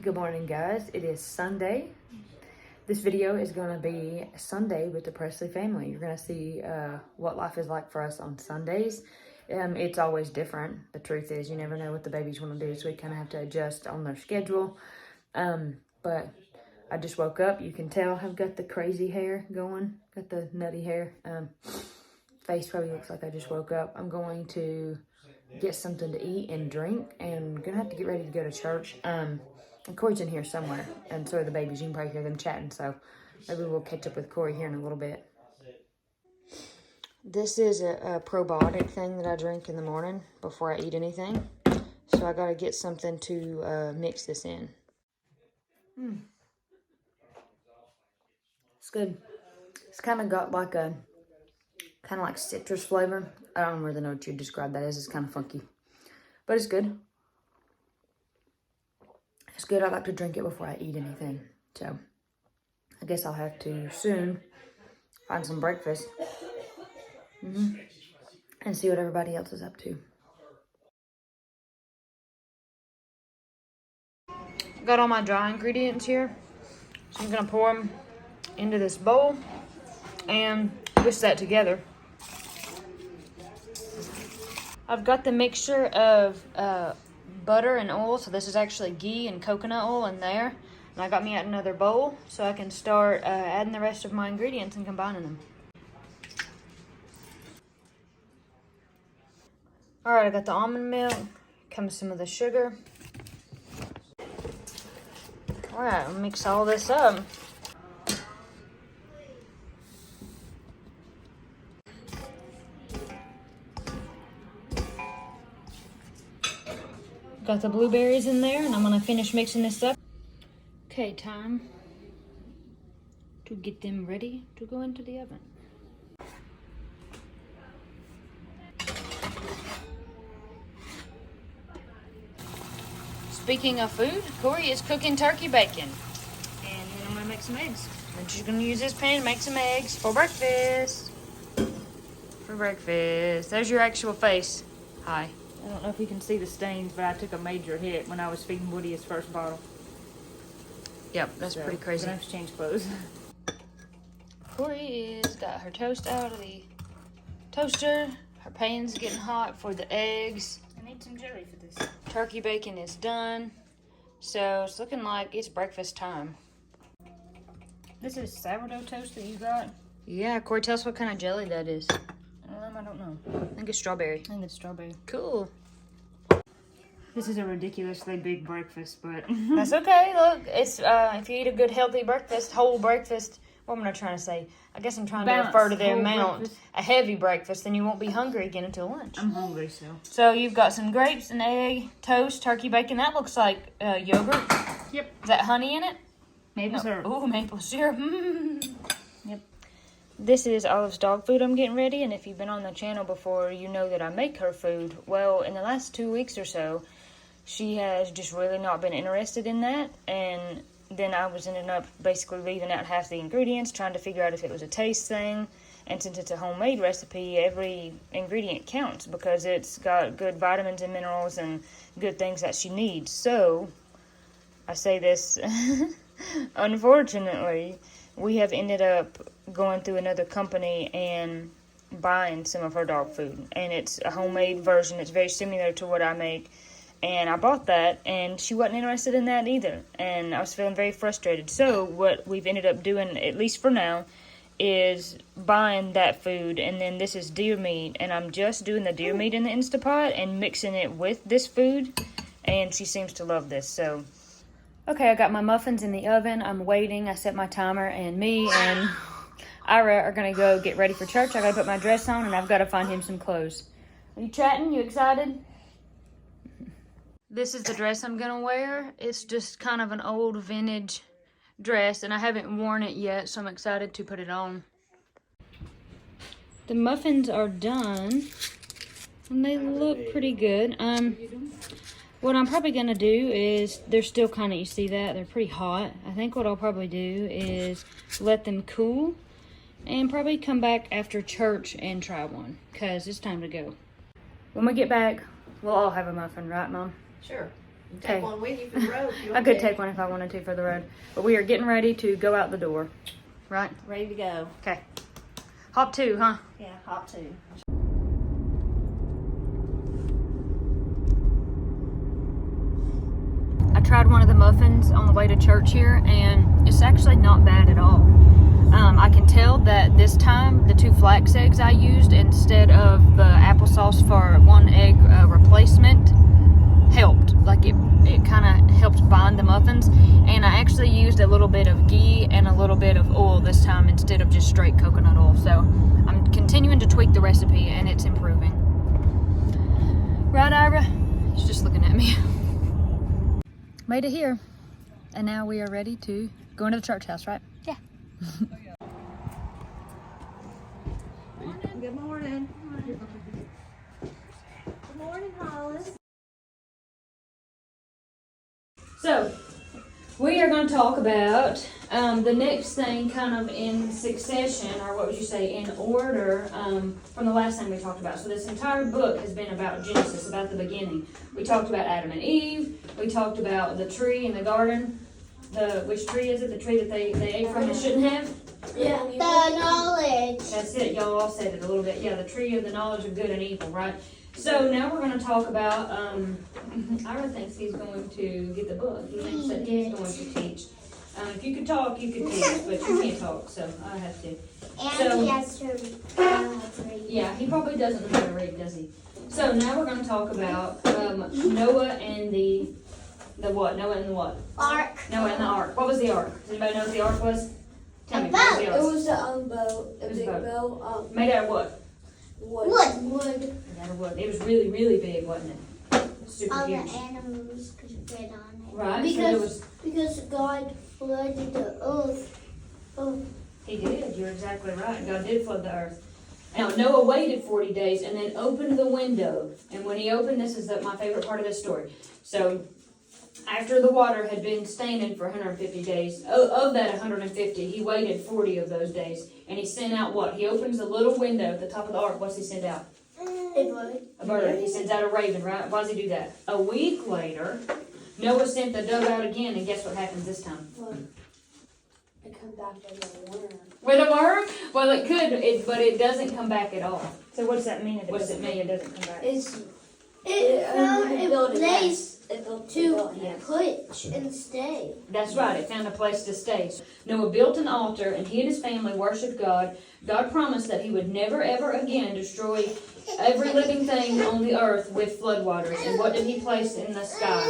Good morning, guys. It is Sunday. This video is going to be Sunday with the Pressley family. You're going to see what life is like for us on Sundays. It's always different. The truth is, you never know what the babies want to do, so we kind of have to adjust on their schedule. But I just woke up. You can tell I've got the crazy hair going, got the nutty hair. Face probably looks like I just woke up. I'm going to get something to eat and drink, and gonna have to get ready to go to church. And Corey's in here somewhere, and so are the babies. You can probably hear them chatting, so maybe we'll catch up with Corey here in a little bit. This is a probiotic thing that I drink in the morning before I eat anything, so I gotta get something to mix this in. It's good. It's kind of got like a kind of like citrus flavor. I don't really know what you'd describe that as. It's kind of funky, but it's good. It's good. I like to drink it before I eat anything. So I guess I'll have to soon find some breakfast and see what everybody else is up to. Got all my dry ingredients here. So I'm going to pour them into this bowl and whisk that together. I've got the mixture of butter and oil, so this is actually ghee and coconut oil in there. And I got me out another bowl so I can start adding the rest of my ingredients and combining them. Alright, I got the almond milk, comes some of the sugar. Alright, I'll mix all this up. Got the blueberries in there, and I'm gonna finish mixing this up. Okay, time to get them ready to go into the oven. Speaking of food, Corey is cooking turkey bacon. And then I'm gonna make some eggs. I'm just gonna use this pan to make some eggs for breakfast. There's your actual face. Hi. I don't know if you can see the stains, but I took a major hit when I was feeding Woody his first bottle. Yep, that's pretty crazy. I'm gonna have to change clothes. Corey is got her toast out of the toaster. Her pan's getting hot for the eggs. I need some jelly for this. Turkey bacon is done. So it's looking like it's breakfast time. This is sourdough toast that you got? Yeah, Corey, tell us what kind of jelly that is. I don't know. I think it's strawberry. I think it's strawberry. Cool. This is a ridiculously big breakfast, but that's okay. Look, it's if you eat a good healthy breakfast, whole breakfast. What am I trying to say? I guess I'm trying to refer to the amount. Breakfast. A heavy breakfast, then you won't be hungry again until lunch. I'm hungry still. So you've got some grapes, an egg, toast, turkey bacon. That looks like yogurt. Yep. Is that honey in it? Maple syrup. Ooh, maple syrup. Yep. This is Olive's dog food I'm getting ready, and if you've been on the channel before, you know that I make her food. Well, in the last 2 weeks or so, she has just really not been interested in that, and then I was ending up basically leaving out half the ingredients, trying to figure out if it was a taste thing, and since it's a homemade recipe, every ingredient counts because it's got good vitamins and minerals and good things that she needs. So, I say this, unfortunately, we have ended up going through another company and buying some of her dog food. And it's a homemade version. It's very similar to what I make. And I bought that, and she wasn't interested in that either. And I was feeling very frustrated. So what we've ended up doing, at least for now, is buying that food. And then this is deer meat. And I'm just doing the deer meat in the Instapot and mixing it with this food. And she seems to love this, so... Okay, I got my muffins in the oven. I'm waiting. I set my timer, and me and Ira are going to go get ready for church. I got to put my dress on, and I've got to find him some clothes. Are you chatting? You excited? This is the dress I'm going to wear. It's just kind of an old vintage dress, and I haven't worn it yet, so I'm excited to put it on. The muffins are done, and they look pretty good. What I'm probably going to do is, they're still kind of, you see that? They're pretty hot. I think what I'll probably do is let them cool and probably come back after church and try one because it's time to go. When we get back, we'll all have a muffin, right, Mom? Sure. Take one with you for the road. I could take one if I wanted to for the road. But we are getting ready to go out the door. Right? Ready to go. Okay. Hop 2, huh? Yeah, hop 2. I tried one of the muffins on the way to church here, and it's actually not bad at all. I can tell that this time the 2 flax eggs I used instead of the applesauce for 1 egg replacement helped. Like it kind of helped bind the muffins, and I actually used a little bit of ghee and a little bit of oil this time instead of just straight coconut oil. So I'm continuing to tweak the recipe, and it's improving. Right, Ira? He's just looking at me. Made it here, and now we are ready to go into the church house, right? Yeah. Good morning. Good morning, Hollis. So, we are going to talk about the next thing kind of in succession, or what would you say, in order from the last thing we talked about. So this entire book has been about Genesis, about the beginning. We talked about Adam and Eve. We talked about the tree in the garden. Which tree is it? The tree that they ate from and shouldn't have? Yeah, the knowledge. That's it. Y'all all said it a little bit. Yeah, the tree of the knowledge of good and evil, right? So now we're going to talk about, Ira thinks he's going to get the book. He thinks that he's going to teach. If you could talk, you could teach, but you can't talk, so I have to. And he has to read. Yeah, he probably doesn't know how to read, does he? So now we're going to talk about Noah and the what? Noah and the what? Ark. Noah and the ark. What was the ark? Does anybody know what the ark was? Tell me, what was the ark? It was a boat, a It was a big boat. boat. Made out of what? Wood. Wood. Made out of wood. It was really, really big, wasn't it? Super All the huge. animals could fit on it. Right, so there was... Because God flooded the earth. He did. You're exactly right. God did flood the earth. Now, Noah waited 40 days and then opened the window. And when he opened, this is my favorite part of this story. So, after the water had been standing for 150 days, of that 150, he waited 40 of those days. And he sent out what? He opens the little window at the top of the ark. What's he send out? A bird. A bird. He sends out a raven, right? Why does he do that? A week later, Noah sent the dove out again, and guess what happens this time? It comes back with a worm. With a worm? Well, it could, but it doesn't come back at all. So what does that mean? What does it mean? It doesn't come back. It found a place to Yes. put and stay. That's right. It found a place to stay. Noah built an altar, and he and his family worshipped God. God promised that he would never, ever again destroy every living thing on the earth with floodwaters. And what did he place in the sky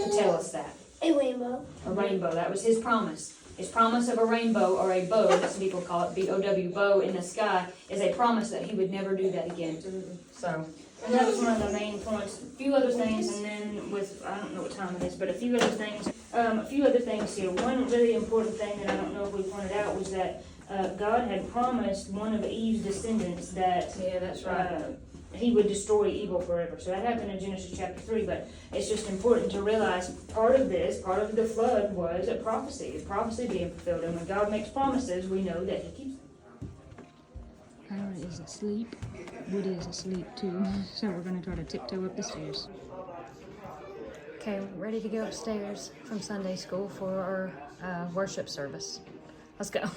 to tell us that? A rainbow. A rainbow. That was his promise. His promise of a rainbow, or a bow, as some people call it, B-O-W, bow in the sky, is a promise that he would never do that again. So, And that was one of the main points. A few other things, and then with, I don't know what time it is, but a few other things here. One really important thing that I don't know if we pointed out was that God had promised one of Eve's descendants that yeah, that's right. he would destroy evil forever. So that happened in Genesis chapter 3, but it's just important to realize part of the flood was a prophecy being fulfilled. And when God makes promises, we know that he keeps them. Ira is asleep. Woody is asleep too. So we're going to try to tiptoe up the stairs. Okay, ready to go upstairs from Sunday school for our worship service. Let's go.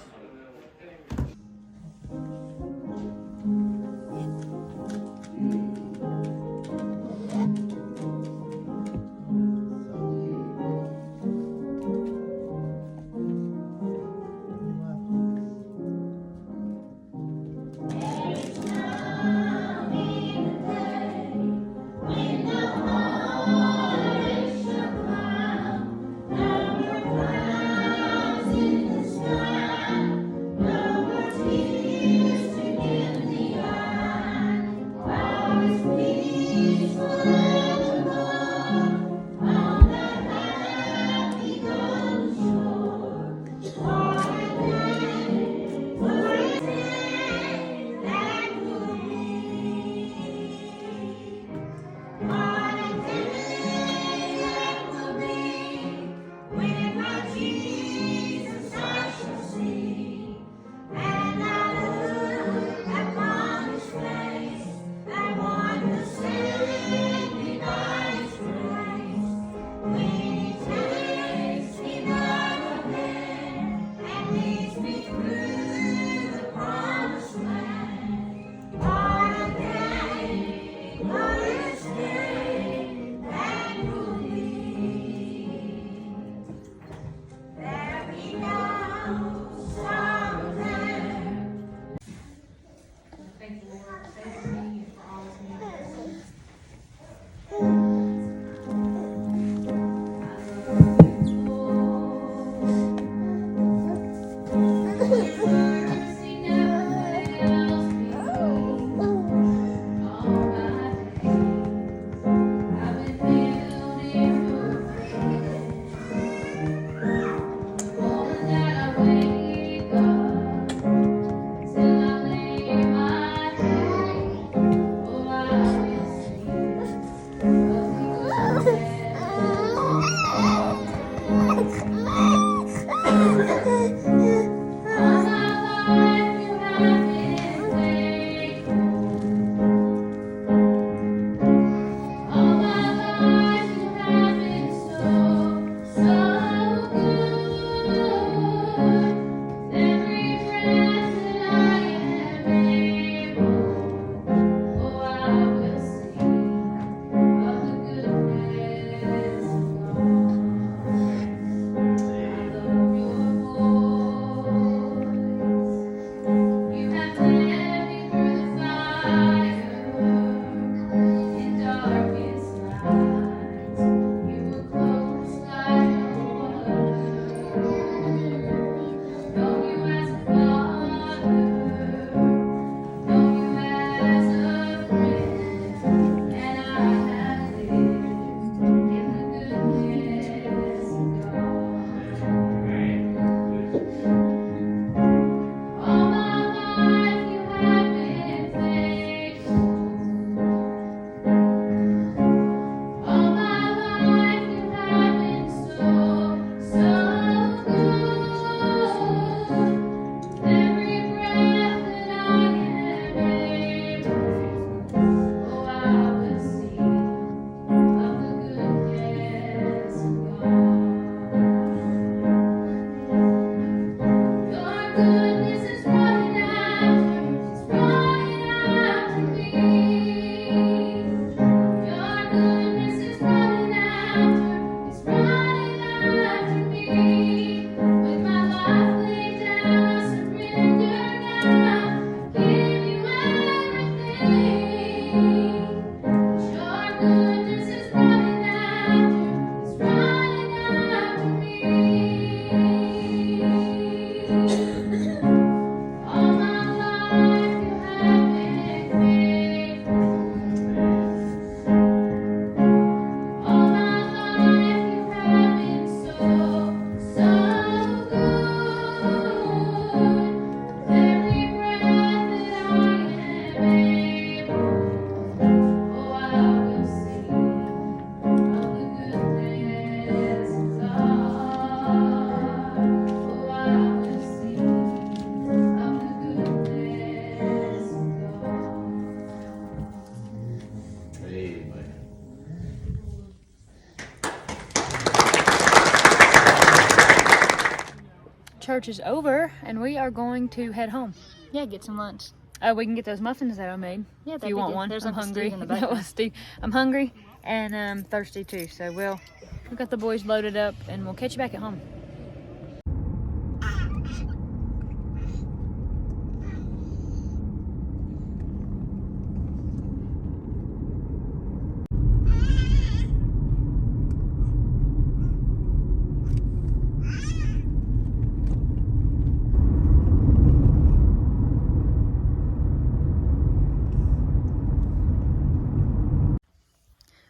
Church is over, and we are going to head home. Yeah, get some lunch. We can get those muffins that I made. Yeah, if you want one. There's I'm like hungry. in the That was Steve. I'm hungry and I'm thirsty too. So we got the boys loaded up, and we'll catch you back at home.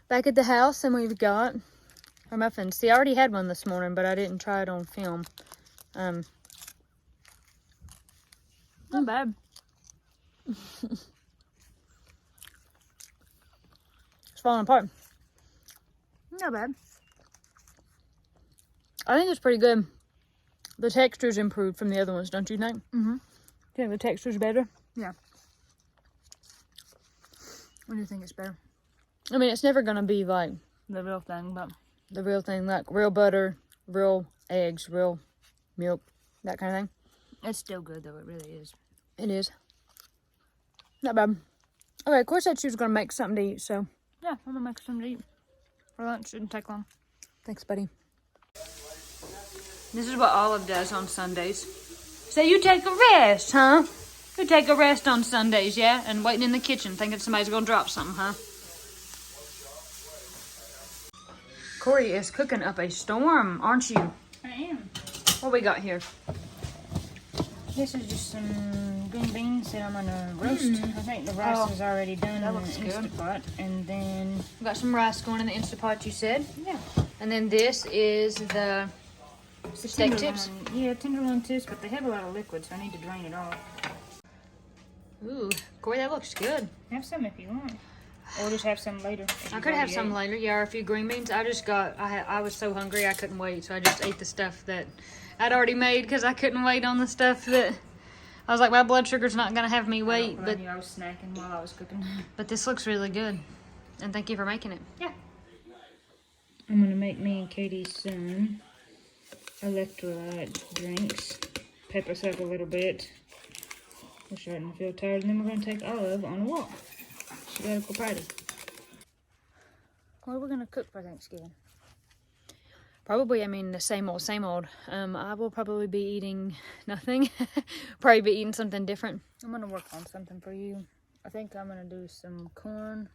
Back at the house, and we've got our muffins. See, I already had one this morning, but I didn't try it on film. Not bad. It's falling apart. Not bad. I think it's pretty good. The texture's improved from the other ones, don't you think? Mm-hmm. Do you think the texture's better? Yeah. What do you think it's better? I mean, it's never gonna be like The real thing, but the real thing, like real butter, real eggs, real milk, that kind of thing. it's still good though. It really is. It is. Not bad. Okay, of course I said she was gonna make something to eat, so Yeah, I'm gonna make some to eat for lunch. Shouldn't take long. thanks, buddy. This is what Olive does on Sundays. So you take a rest, huh? You take a rest on Sundays, yeah? And waiting in the kitchen thinking somebody's gonna drop something, huh? Corey is cooking up a storm, aren't you? I am. What we got here? This is just some green beans that I'm gonna roast. I think the rice is already done in the Instant Pot. And then We got some rice going in the Instapot, you said. yeah, And then this is the steak tips. tenderloin. Yeah, tenderloin tips, but they have a lot of liquid, so I need to drain it off. Ooh, Corey, that looks good. Have some if you want. Or just have some later. I could have some later, yeah, or a few green beans. I was so hungry I couldn't wait, so I just ate the stuff that I'd already made because I couldn't wait on the stuff that I was like, my blood sugar's not gonna have me wait. But I knew I was snacking while I was cooking. But this looks really good, and thank you for making it. Yeah. I'm gonna make me and Katie's son electrolyte drinks. Pep us up a little bit. We're starting to feel tired, and then we're gonna take Olive on a walk. She gotta go party. What are we gonna cook for Thanksgiving? Probably, I mean, the same old, same old. I will probably be eating nothing. Probably be eating something different. I'm gonna work on something for you. I think I'm gonna do some corn,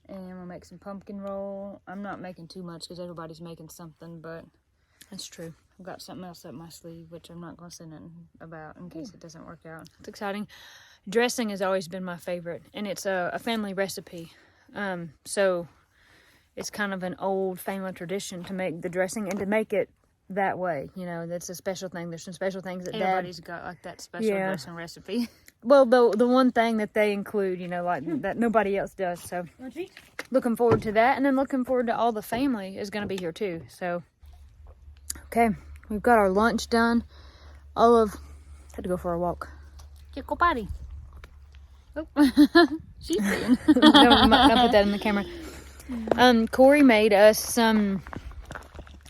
and I'm gonna make some pumpkin roll. I'm not making too much because everybody's making something, but That's true. I've got something else up my sleeve, which I'm not gonna say nothing about in case it doesn't work out. It's exciting. Dressing has always been my favorite, and it's a family recipe. So it's kind of an old family tradition to make the dressing and to make it that way. You know, that's a special thing. There's some special things that Everybody's got like that special dressing recipe. Well, the one thing that they include, you know, like that nobody else does. So looking forward to that, and then looking forward to all the family is going to be here too. So, okay, we've got our lunch done. Olive had to go for a walk. Yeah, go party. Oh, she's being. Don't put that in the camera. Corey made us some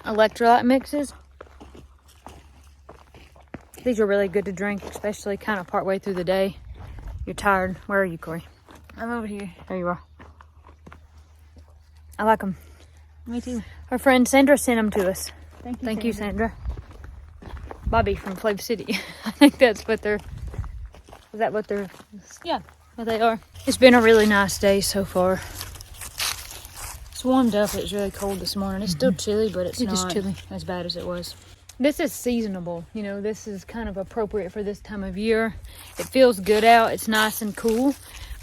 electrolyte mixes. These are really good to drink, especially kind of partway through the day. You're tired. Where are you, Corey? I'm over here. There you are. I like them. Me too. Our friend Sandra sent them to us. Thank you, Sandra. Bobby from Flav City. I think that's what they're... Is that what they're... Yeah, what they are. It's been a really nice day so far. It's warmed up. It was really cold this morning. It's still chilly, but it's Just not chilly. as bad as it was. This is seasonable. You know, this is kind of appropriate for this time of year. It feels good out. It's nice and cool.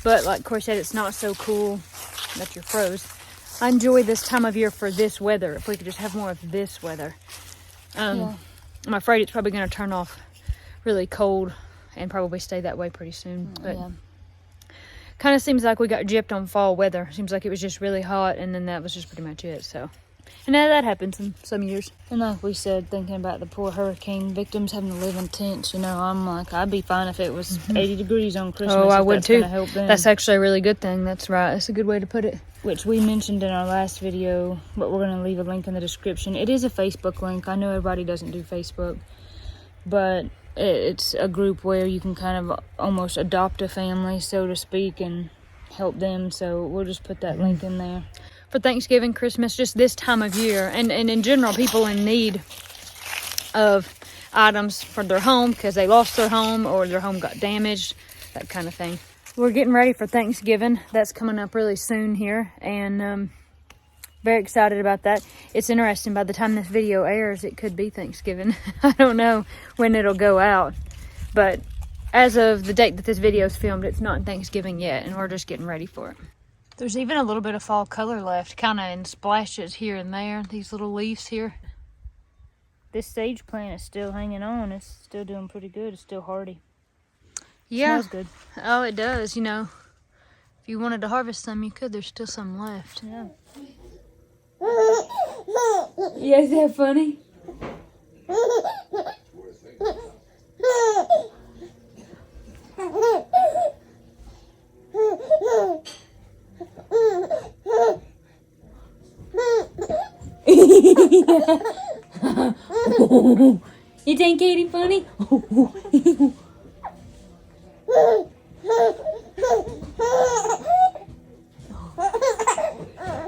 But like Corey said, it's not so cool that you're froze. I enjoy this time of year for this weather. If we could just have more of this weather. I'm afraid it's probably going to turn off really cold and probably stay that way pretty soon. But kind of seems like we got gypped on fall weather. Seems like it was just really hot, and then that was just pretty much it. So, and now that happens in some years. And like we said, thinking about the poor hurricane victims having to live in tents, you know, I'm like, I'd be fine if it was 80 degrees on Christmas. Oh, I would that's too. Gonna help them. That's actually a really good thing. That's right. That's a good way to put it. Which we mentioned in our last video, but we're going to leave a link in the description. It is a Facebook link. I know everybody doesn't do Facebook, but it's a group where you can kind of almost adopt a family, so to speak, and help them. So we'll just put that link in there. For Thanksgiving, Christmas, just this time of year, and in general, people in need of items for their home because they lost their home or their home got damaged, that kind of thing. We're getting ready for Thanksgiving. That's coming up really soon here, and very excited about that. It's interesting, by the time this video airs, it could be Thanksgiving. I don't know when it'll go out, but as of the date that this video is filmed, it's not Thanksgiving yet, and we're just getting ready for it. There's even a little bit of fall color left, kind of in splashes here and there, these little leaves here. This sage plant is still hanging on. It's still doing pretty good. It's still hardy. Yeah. Smells good. Oh, it does, you know. If you wanted to harvest some, you could. There's still some left. Yeah. Yeah, is that funny? You think Katie funny?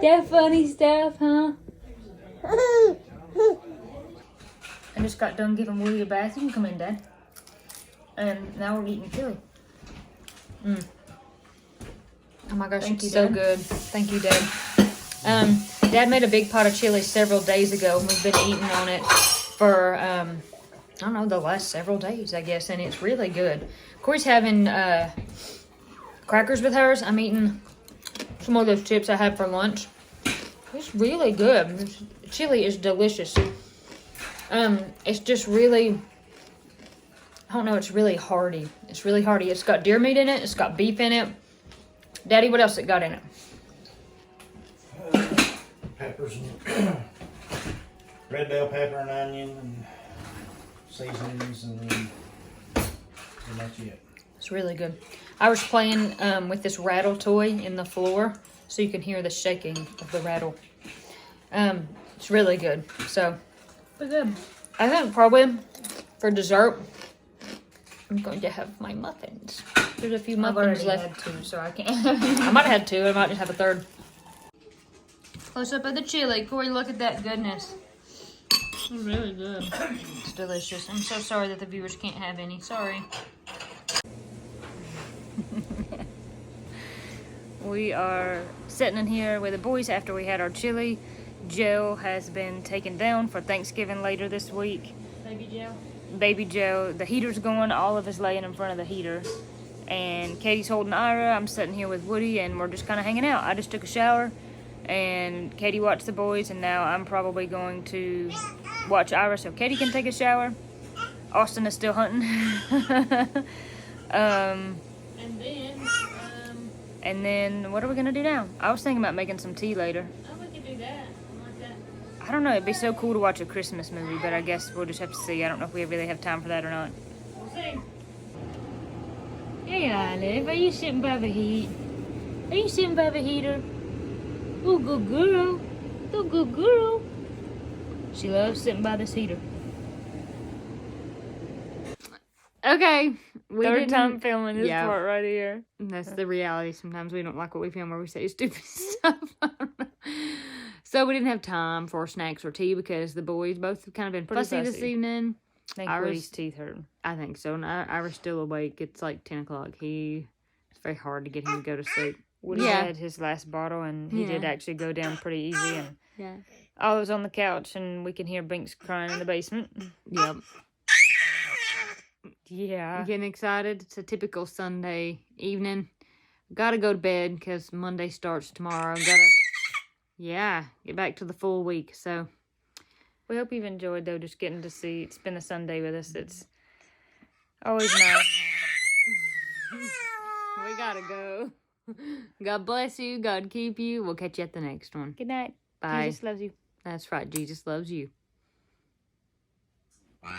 That funny stuff, huh? I just got done giving Willie a bath. You can come in, Dad. And now we're eating chili. Oh my gosh, Thank it's you, so Dad. good. Thank you, Dad. Dad made a big pot of chili several days ago, and we've been eating on it for, I don't know, the last several days, I guess, and it's really good. Corey's having crackers with hers. I'm eating some of those chips I had for lunch. It's really good. This chili is delicious. It's just really, I don't know, it's really hearty. It's really hearty. It's got deer meat in it. It's got beef in it. Daddy, what else it got in it? peppers and red bell pepper and onion and seasonings, and then that's it. It's really good. I was playing with this rattle toy in the floor, so you can hear the shaking of the rattle. It's really good. So, pretty good. I think probably for dessert, I'm going to have my muffins. There's a few muffins left too, so I can't. I might have had two. I might just have a third. Close up of the chili. Corey, look at that goodness. It's really good. It's delicious. I'm so sorry that the viewers can't have any. Sorry. We are sitting in here with the boys after we had our chili. Joe has been taken down for Thanksgiving later this week. Baby Joe. Baby Joe, the heater's going. Olive is laying in front of the heater. And Katie's holding Ira. I'm sitting here with Woody, and we're just kind of hanging out. I just took a shower, and Katie watched the boys, and now I'm probably going to watch Ira so Katie can take a shower. Austin is still hunting. And then what are we gonna do now? I was thinking about making some tea later. Oh, we could do that. I like that. I don't know, it'd be so cool to watch a Christmas movie, but I guess we'll just have to see. I don't know if we really have time for that or not. We'll see. Hey, Olive, are you sitting by the heat? Are you sitting by the heater? Oh, good girl. Oh, good girl. She loves sitting by this heater. Okay. Third time filming this part right here. That's the reality. Sometimes we don't like what we film or we say stupid stuff. I don't know. So we didn't have time for snacks or tea because the boys both have kind of been fussy this evening. I think Woody's teeth hurt. I think so. And Ira's still awake. It's like 10 o'clock. It's very hard to get him to go to sleep. Woody had his last bottle, and he did actually go down pretty easy. And I was on the couch, and we can hear Binks crying in the basement. Yep. Yeah. Getting excited. It's a typical Sunday evening. Gotta go to bed because Monday starts tomorrow. Gotta, get back to the full week. So We hope you've enjoyed, though, just getting to spend a Sunday with us. It's always nice. We gotta go. God bless you. God keep you. We'll catch you at the next one. Good night. Bye. Jesus loves you. That's right. Jesus loves you. Bye.